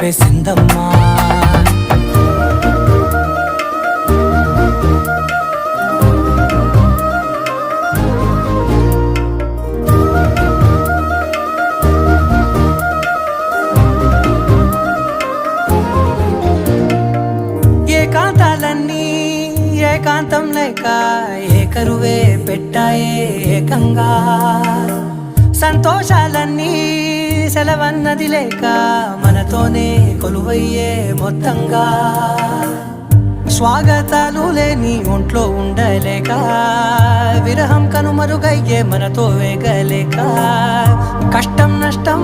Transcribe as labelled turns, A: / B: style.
A: చెప్పేసిందమ్మా. ఏకాంతాలన్నీ ఏకాంతం లేక ఏకరువే పెట్టాయే ఏకంగా, సంతోషాలన్నీ సెలవన్నది లేక మనతోనే కొలువయ్యే మొత్తంగా, స్వాగతాలు లేని ఒంట్లో ఉండలేక విరహం కనుమరుగయ్యే మనతో వేగలేక, కష్టం నష్టం